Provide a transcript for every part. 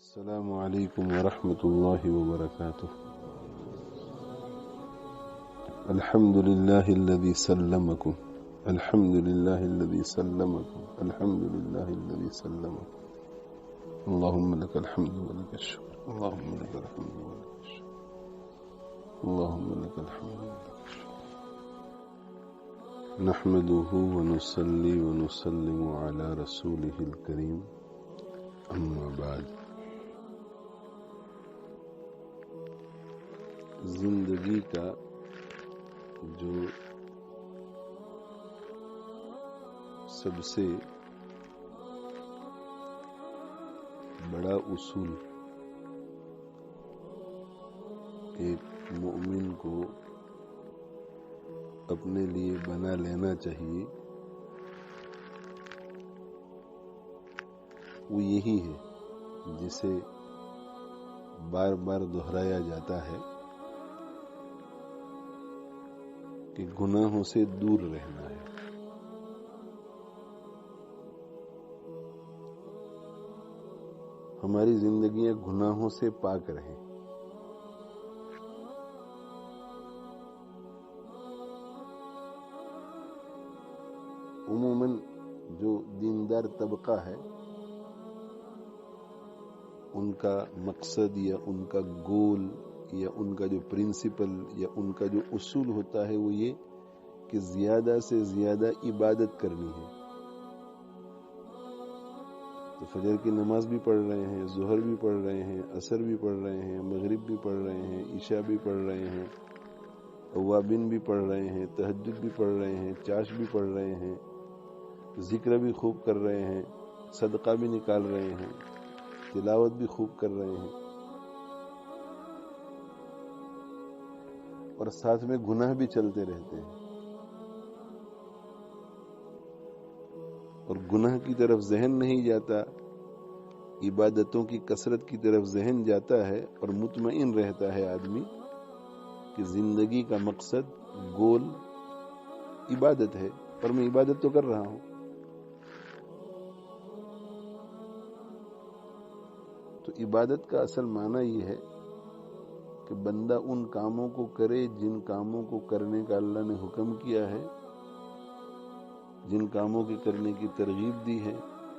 السلام علیکم ورحمۃ اللہ وبرکاتہ. الحمد للہ الذی سلمکم الحمد للہ الذی سلمکم الحمد للہ الذی سلمکم. اللہم لک الحمد ولک الشکر اللہم لک الحمد ولک الشکر اللہم لک الحمد ولک الشکر. نحمده ونصلی ونسلم علی رسولہ الکریم. اما بعد. زندگی کا جو سب سے بڑا اصول ایک مومن کو اپنے لیے بنا لینا چاہیے وہ یہی ہے جسے بار بار دہرایا جاتا ہے کہ گناہوں سے دور رہنا ہے. ہماری زندگیاں گناہوں سے پاک رہیں. عموماً جو دیندار طبقہ ہے ان کا مقصد یا ان کا گول یا ان کا جو پرنسپل یا ان کا جو اصول ہوتا ہے وہ یہ کہ زیادہ سے زیادہ عبادت کرنی ہے. تو فجر کی نماز بھی پڑھ رہے ہیں، ظہر بھی پڑھ رہے ہیں، عصر بھی پڑھ رہے ہیں، مغرب بھی پڑھ رہے ہیں، عشاء بھی پڑھ رہے ہیں، اوابین بھی پڑھ رہے ہیں، تہجد بھی پڑھ رہے ہیں، چاش بھی پڑھ رہے ہیں، ذکر بھی خوب کر رہے ہیں، صدقہ بھی نکال رہے ہیں، تلاوت بھی خوب کر رہے ہیں، اور ساتھ میں گناہ بھی چلتے رہتے ہیں. اور گناہ کی طرف ذہن نہیں جاتا، عبادتوں کی کثرت کی طرف ذہن جاتا ہے اور مطمئن رہتا ہے آدمی کہ زندگی کا مقصد گول عبادت ہے اور میں عبادت تو کر رہا ہوں. تو عبادت کا اصل معنی یہ ہے کہ بندہ ان کاموں کو کرے جن کاموں کو کرنے کا اللہ نے حکم کیا ہے، جن کاموں کے کرنے کی ترغیب دی ہے،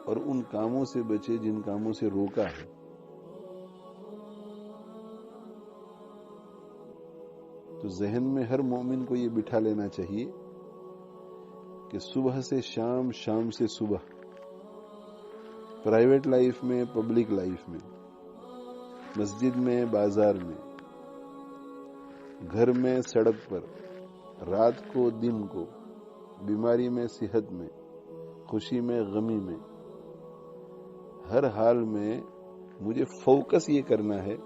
اور ان کاموں سے بچے جن کاموں سے روکا ہے. تو ذہن میں ہر مومن کو یہ بٹھا لینا چاہیے کہ صبح سے شام، شام سے صبح، پرائیویٹ لائف میں، پبلک لائف میں، مسجد میں، بازار میں، گھر میں، سڑک پر، رات کو، دن کو، بیماری میں، صحت میں، خوشی میں، غمی میں، ہر حال میں مجھے فوکس یہ کرنا ہے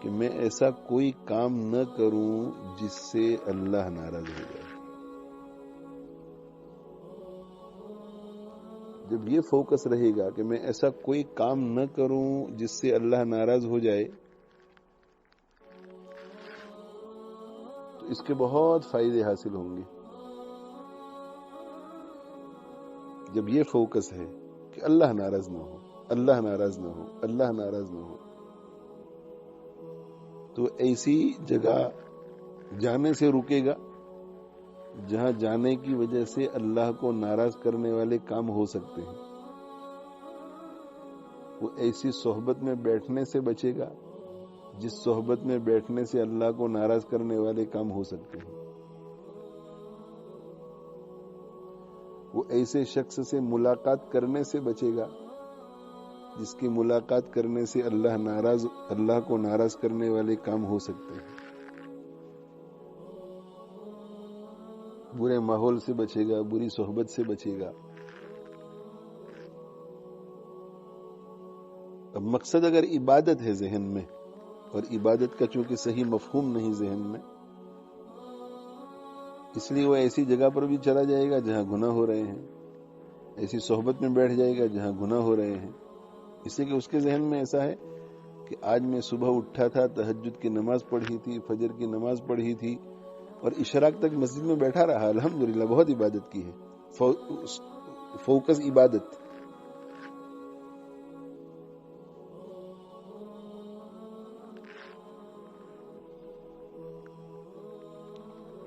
کہ میں ایسا کوئی کام نہ کروں جس سے اللہ ناراض ہو جائے. جب یہ فوکس رہے گا کہ میں ایسا کوئی کام نہ کروں جس سے اللہ ناراض ہو جائے، تو اس کے بہت فائدے حاصل ہوں گے. جب یہ فوکس ہے کہ اللہ ناراض نہ ہو، اللہ ناراض نہ ہو، اللہ ناراض نہ ہو، تو ایسی جگہ جانے سے رکے گا جہاں جانے کی وجہ سے اللہ کو ناراض کرنے والے کام ہو سکتے ہیں. وہ ایسی صحبت میں بیٹھنے سے بچے گا جس صحبت میں بیٹھنے سے اللہ کو ناراض کرنے والے کام ہو سکتے ہیں. وہ ایسے شخص سے ملاقات کرنے سے بچے گا جس کی ملاقات کرنے سے اللہ کو ناراض کرنے والے کام ہو سکتے ہیں. برے ماحول سے بچے گا، بری صحبت سے بچے گا. اب مقصد اگر عبادت ہے ذہن میں، اور عبادت کا چونکہ صحیح مفہوم نہیں ذہن میں، اس لیے وہ ایسی جگہ پر بھی چلا جائے گا جہاں گناہ ہو رہے ہیں، ایسی صحبت میں بیٹھ جائے گا جہاں گناہ ہو رہے ہیں، اس لیے کہ اس کے ذہن میں ایسا ہے کہ آج میں صبح اٹھا تھا، تہجد کی نماز پڑھی تھی، فجر کی نماز پڑھی تھی، اور اشراق تک مسجد میں بیٹھا رہا، الحمدللہ بہت عبادت کی ہے. فوکس عبادت.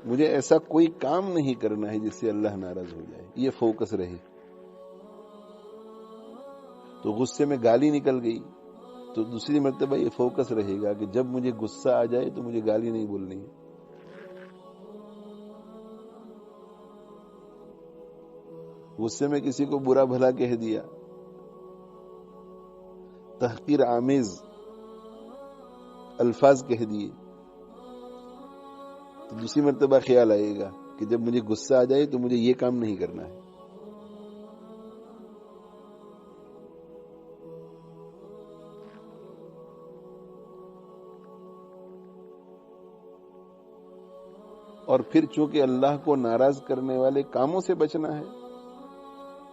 مجھے ایسا کوئی کام نہیں کرنا ہے جس سے اللہ ناراض ہو جائے، یہ فوکس رہے. تو غصے میں گالی نکل گئی تو دوسری مرتبہ یہ فوکس رہے گا کہ جب مجھے غصہ آ جائے تو مجھے گالی نہیں بولنی ہے. غصے میں کسی کو برا بھلا کہہ دیا، تحقیر آمیز الفاظ کہہ دیے، تو دوسری مرتبہ خیال آئے گا کہ جب مجھے غصہ آ جائے تو مجھے یہ کام نہیں کرنا ہے. اور پھر چونکہ اللہ کو ناراض کرنے والے کاموں سے بچنا ہے،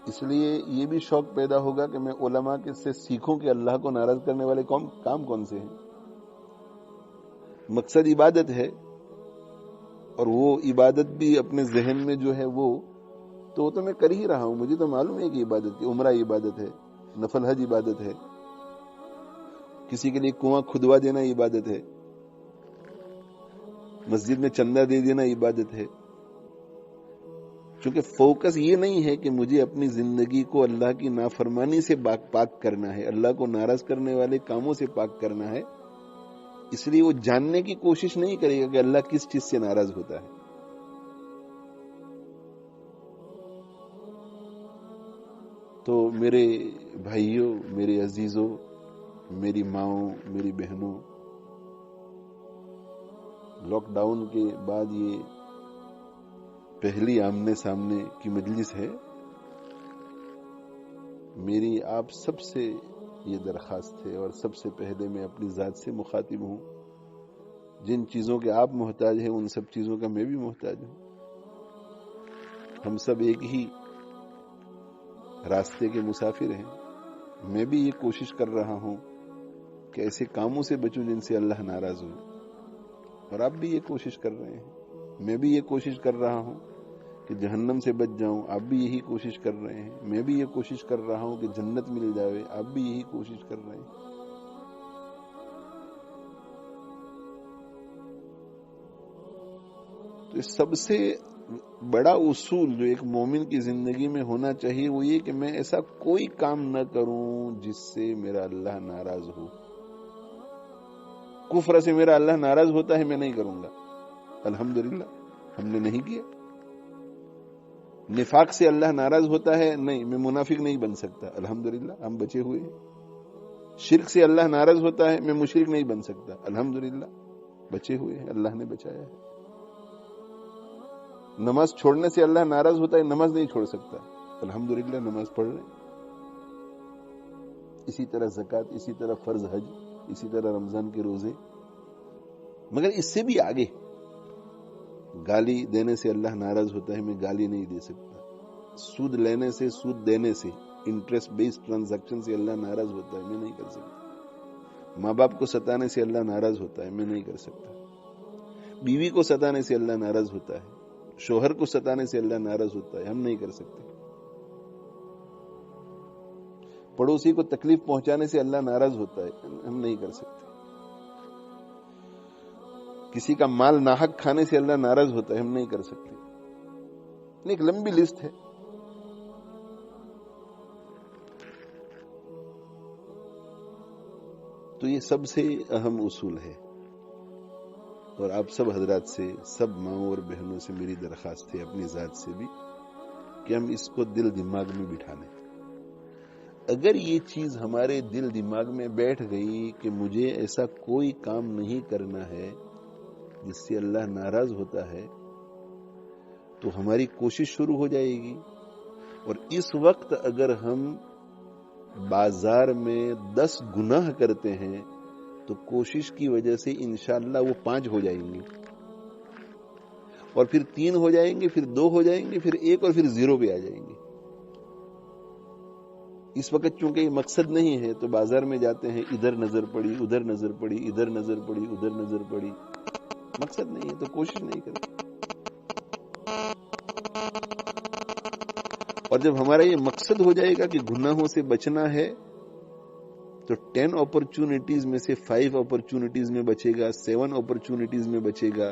اس لیے یہ بھی شوق پیدا ہوگا کہ میں علماء سے سیکھوں کہ اللہ کو ناراض کرنے والے کام کون سے ہیں. مقصد عبادت ہے، اور وہ عبادت بھی اپنے ذہن میں جو ہے وہ تو میں کر ہی رہا ہوں. مجھے تو معلوم ہے کہ عبادت کی عمرہ عبادت ہے، نفل حج عبادت ہے، کسی کے لیے کنواں کھدوا دینا عبادت ہے، مسجد میں چندہ دے دینا عبادت ہے. چونکہ فوکس یہ نہیں ہے کہ مجھے اپنی زندگی کو اللہ کی نافرمانی سے پاک کرنا ہے، اللہ کو ناراض کرنے والے کاموں سے پاک کرنا ہے، اس لیے وہ جاننے کی کوشش نہیں کرے گا کہ اللہ کس چیز سے ناراض ہوتا ہے. تو میرے بھائیوں، میرے عزیزوں، میری ماؤں، میری بہنوں، لاک ڈاؤن کے بعد یہ پہلی آمنے سامنے کی مجلس ہے. میری آپ سب سے یہ درخواست ہے، اور سب سے پہلے میں اپنی ذات سے مخاطب ہوں. جن چیزوں کے آپ محتاج ہیں ان سب چیزوں کا میں بھی محتاج ہوں. ہم سب ایک ہی راستے کے مسافر ہیں. میں بھی یہ کوشش کر رہا ہوں کہ ایسے کاموں سے بچوں جن سے اللہ ناراض ہو، اور آپ بھی یہ کوشش کر رہے ہیں. میں بھی یہ کوشش کر رہا ہوں کہ جہنم سے بچ جاؤں، آپ بھی یہی کوشش کر رہے ہیں. میں بھی یہ کوشش کر رہا ہوں کہ جنت مل جائے، آپ بھی یہی کوشش کر رہے ہیں. تو اس سب سے بڑا اصول جو ایک مومن کی زندگی میں ہونا چاہیے وہ یہ کہ میں ایسا کوئی کام نہ کروں جس سے میرا اللہ ناراض ہو. کفر سے میرا اللہ ناراض ہوتا ہے، میں نہیں کروں گا، الحمدللہ ہم نے نہیں کیا. نفاق سے اللہ ناراض ہوتا ہے، نہیں، میں منافق نہیں بن سکتا، الحمدللہ ہم بچے ہوئے ہیں. شرک سے اللہ ناراض ہوتا ہے، میں مشرک نہیں بن سکتا، الحمدللہ بچے ہوئے ہیں، اللہ نے بچایا ہے. نماز چھوڑنے سے اللہ ناراض ہوتا ہے، نماز نہیں چھوڑ سکتا، الحمدللہ نماز پڑھ رہے ہیں. اسی طرح زکوٰۃ، اسی طرح فرض حج، اسی طرح رمضان کے روزے. مگر اس سے بھی آگے، گالی دینے سے اللہ ناراض ہوتا ہے، میں گالی نہیں دے سکتا. سود لینے سے، سود دینے سے، انٹرسٹ بیسڈ ٹرانزیکشن سے اللہ ناراض ہوتا ہے، میں نہیں کر سکتا. ماں باپ کو ستانے سے اللہ ناراض ہوتا ہے، میں نہیں کر سکتا. بیوی کو ستانے سے اللہ ناراض ہوتا ہے، شوہر کو ستانے سے اللہ ناراض ہوتا ہے، ہم نہیں کر سکتے. پڑوسی کو تکلیف پہنچانے سے اللہ ناراض ہوتا ہے، ہم نہیں کر سکتے. کسی کا مال ناحق کھانے سے اللہ ناراض ہوتا ہے، ہم نہیں کر سکتے. ایک لمبی لسٹ ہے. تو یہ سب سے اہم اصول ہے، اور آپ سب حضرات سے، سب ماؤں اور بہنوں سے میری درخواست ہے، اپنی ذات سے بھی، کہ ہم اس کو دل دماغ میں بٹھا لیں. اگر یہ چیز ہمارے دل دماغ میں بیٹھ گئی کہ مجھے ایسا کوئی کام نہیں کرنا ہے جس سے اللہ ناراض ہوتا ہے، تو ہماری کوشش شروع ہو جائے گی. اور اس وقت اگر ہم بازار میں 10 گناہ کرتے ہیں تو کوشش کی وجہ سے انشاءاللہ وہ 5 ہو جائیں گے، اور پھر 3 ہو جائیں گے، پھر 2 ہو جائیں گے، پھر 1، اور پھر 0 پہ آ جائیں گے. اس وقت چونکہ یہ مقصد نہیں ہے تو بازار میں جاتے ہیں، ادھر نظر پڑی، ادھر نظر پڑی، ادھر نظر پڑی، ادھر نظر پڑی. مقصد نہیں ہے تو کوشش نہیں کرتے. اور جب ہمارا یہ مقصد ہو جائے گا کہ گناہوں سے بچنا ہے، تو 10 اپرچونٹیز میں سے 5 اپرچونٹیز میں بچے گا، 7 اپرچونٹیز میں بچے گا.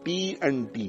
T&T,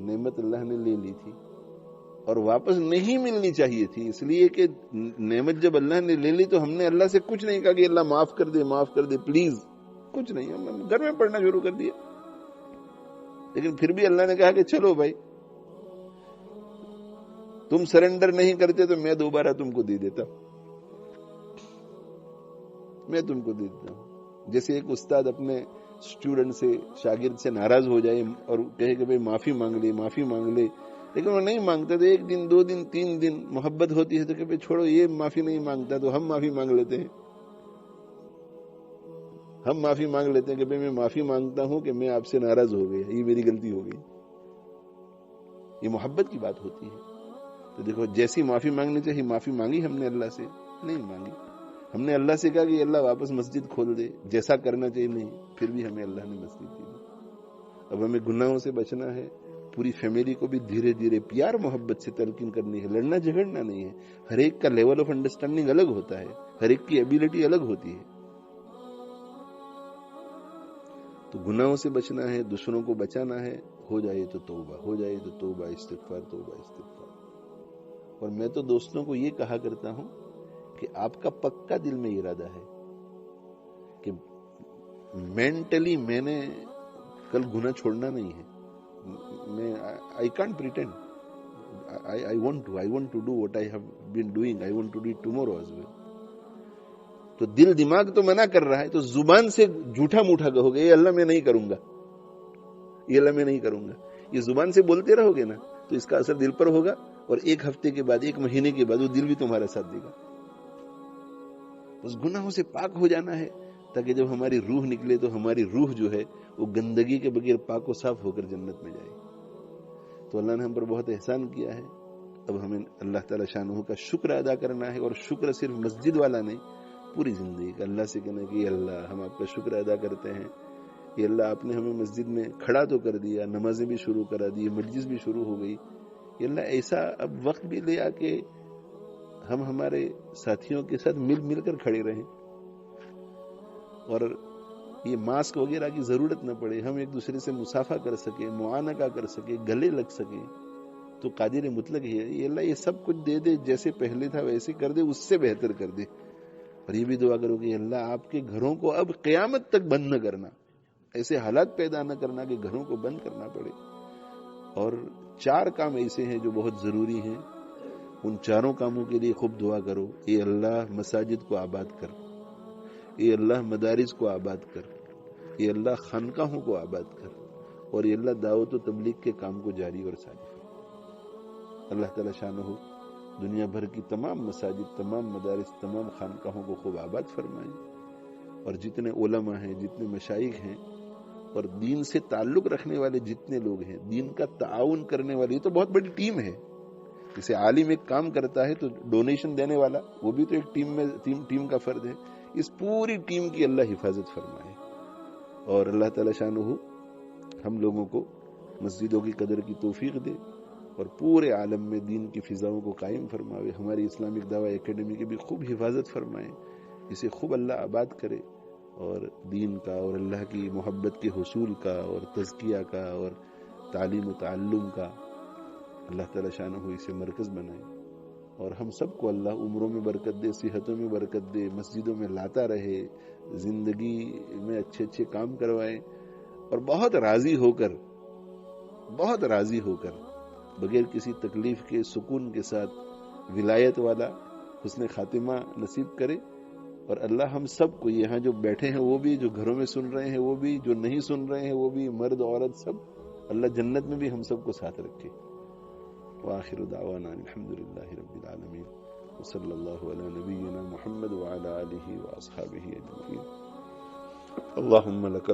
نعمت اللہ نے لے لی تھی اور واپس نہیں ملنی چاہیے تھی، اس لیے کہ نعمت جب اللہ نے لے لی تو ہم نے اللہ سے کچھ نہیں کہا کہ اللہ معاف کر دے، معاف کر دے پلیز، کچھ نہیں، ہم گھر میں پڑھنا شروع کر دیا. لیکن پھر بھی اللہ نے کہا کہ چلو بھائی تم سرنڈر نہیں کرتے تو میں دوبارہ تم کو دے دیتا ہوں، میں تم کو دے دیتا ہوں. جیسے ایک استاد اپنے اسٹوڈنٹ سے، شاگرد سے ناراض ہو جائے اور کہے کہ بھائی معافی مانگ لے، معافی مانگ لے، لیکن وہ نہیں مانگتا تو 1 دن 2 دن 3 دن محبت ہوتی ہے تو کہ بھائی چھوڑو، یہ معافی نہیں مانگتا تو ہم معافی مانگ لیتے ہیں. ہم معافی مانگ لیتے ہیں کہ بھائی میں معافی مانگتا ہوں کہ میں آپ سے ناراض ہو گیا، یہ میری غلطی ہو گئی. یہ محبت کی بات ہوتی ہے. تو دیکھو جیسی معافی مانگنی چاہیے معافی مانگی ہم نے اللہ سے؟ نہیں مانگی. ہم نے اللہ سے کہا کہ اللہ واپس مسجد کھول دے، جیسا کرنا چاہیے نہیں، پھر بھی ہمیں اللہ نے مسجد دی. اب ہمیں گناہوں سے بچنا ہے. پوری فیملی کو بھی دھیرے دھیرے پیار محبت سے تلقین کرنی ہے، لڑنا جھگڑنا نہیں ہے. ہر ایک کا لیول آف انڈرسٹینڈنگ الگ ہوتا ہے، ہر ایک کی ایبیلٹی الگ ہوتی ہے. تو گناہوں سے بچنا ہے، دوسروں کو بچانا ہے. ہو جائے تو توبہ، ہو جائے تو توبہ استغفار، توبہ استغفار. اور میں تو دوستوں کو یہ کہا کرتا ہوں کہ آپ کا پکا دل میں ارادہ ہے کہ مینٹلی میں نے کل گناہ چھوڑنا نہیں ہے. میں I can't pretend. I want to do what I have been doing. I want to do it tomorrow as well. تو دل دماغ تو منع کر رہا ہے، تو زبان سے جھوٹا موٹا کہو گے یہ اللہ میں نہیں کروں گا، یہ اللہ میں نہیں کروں گا. یہ زبان سے بولتے رہو گے نا تو اس کا اثر دل پر ہوگا، اور 1 ہفتے کے بعد 1 مہینے کے بعد وہ دل بھی تمہارا ساتھ دے گا. اس گناہوں سے پاک ہو جانا ہے تاکہ جب ہماری روح نکلے تو ہماری روح جو ہے وہ گندگی کے بغیر پاک و صاف ہو کر جنت میں جائے. تو اللہ نے ہم پر بہت احسان کیا ہے. اب ہمیں اللہ تعالی شانہ کا شکر ادا کرنا ہے، اور شکر صرف مسجد والا نہیں، پوری زندگی کا. اللہ سے کہنا کہ یہ اللہ ہم آپ کا شکر ادا کرتے ہیں، یہ اللہ آپ نے ہمیں مسجد میں کھڑا تو کر دیا، نمازیں بھی شروع کرا دی، مجلس بھی شروع ہو گئی. یہ اللہ ایسا اب وقت بھی لے آ کے ہم ہمارے ساتھیوں کے ساتھ مل کر کھڑے رہیں، اور یہ ماسک وغیرہ کی ضرورت نہ پڑے، ہم ایک دوسرے سے مسافہ کر سکیں، معانقہ کر سکیں، گلے لگ سکیں. تو قادر مطلق ہے یہ اللہ یہ سب کچھ دے دے، جیسے پہلے تھا ویسے کر دے، اس سے بہتر کر دے. اور یہ بھی دعا کرو کہ اللہ آپ کے گھروں کو اب قیامت تک بند نہ کرنا، ایسے حالات پیدا نہ کرنا کہ گھروں کو بند کرنا پڑے. اور 4 کام ایسے ہیں جو بہت ضروری ہیں، ان 4 کاموں کے لیے خوب دعا کرو. اے اللہ مساجد کو آباد کر، اے اللہ مدارس کو آباد کر، اے اللہ خانقاہوں کو آباد کر، اور اے اللہ دعوت و تبلیغ کے کام کو جاری اور ساری. اللہ تعالی شانہ دنیا بھر کی تمام مساجد، تمام مدارس، تمام خانقاہوں کو خوب آباد فرمائیں. اور جتنے علماء ہیں، جتنے مشائخ ہیں، اور دین سے تعلق رکھنے والے جتنے لوگ ہیں، دین کا تعاون کرنے والے، یہ تو بہت بڑی ٹیم ہے. جیسے عالم ایک کام کرتا ہے تو ڈونیشن دینے والا وہ بھی تو ایک ٹیم کا فرد ہے. اس پوری ٹیم کی اللہ حفاظت فرمائے. اور اللہ تعالی شانہ ہم لوگوں کو مسجدوں کی قدر کی توفیق دے، اور پورے عالم میں دین کی فضاؤں کو قائم فرماوے. ہماری اسلامک دعوی اکیڈمی کی بھی خوب حفاظت فرمائے، اسے خوب اللہ آباد کرے، اور دین کا اور اللہ کی محبت کے حصول کا اور تزکیہ کا اور تعلیم و تعلم کا اللہ تعالی شانہ اسے مرکز بنائے. اور ہم سب کو اللہ عمروں میں برکت دے، صحتوں میں برکت دے، مسجدوں میں لاتا رہے، زندگی میں اچھے اچھے کام کروائے، اور بہت راضی ہو کر بغیر کسی تکلیف کے سکون کے ساتھ ولایت والا حسن خاتمہ نصیب کرے. اور اللہ ہم سب کو، یہاں جو بیٹھے ہیں وہ بھی، جو گھروں میں سن رہے ہیں وہ بھی، جو نہیں سن رہے ہیں وہ بھی، مرد عورت سب، اللہ جنت میں بھی ہم سب کو ساتھ رکھے. وآخر دعوانا الحمدللہ رب العالمین، وصلی اللہ علی نبینا محمد وعلی آلہ واصحابہ اجمعین. اللہم لک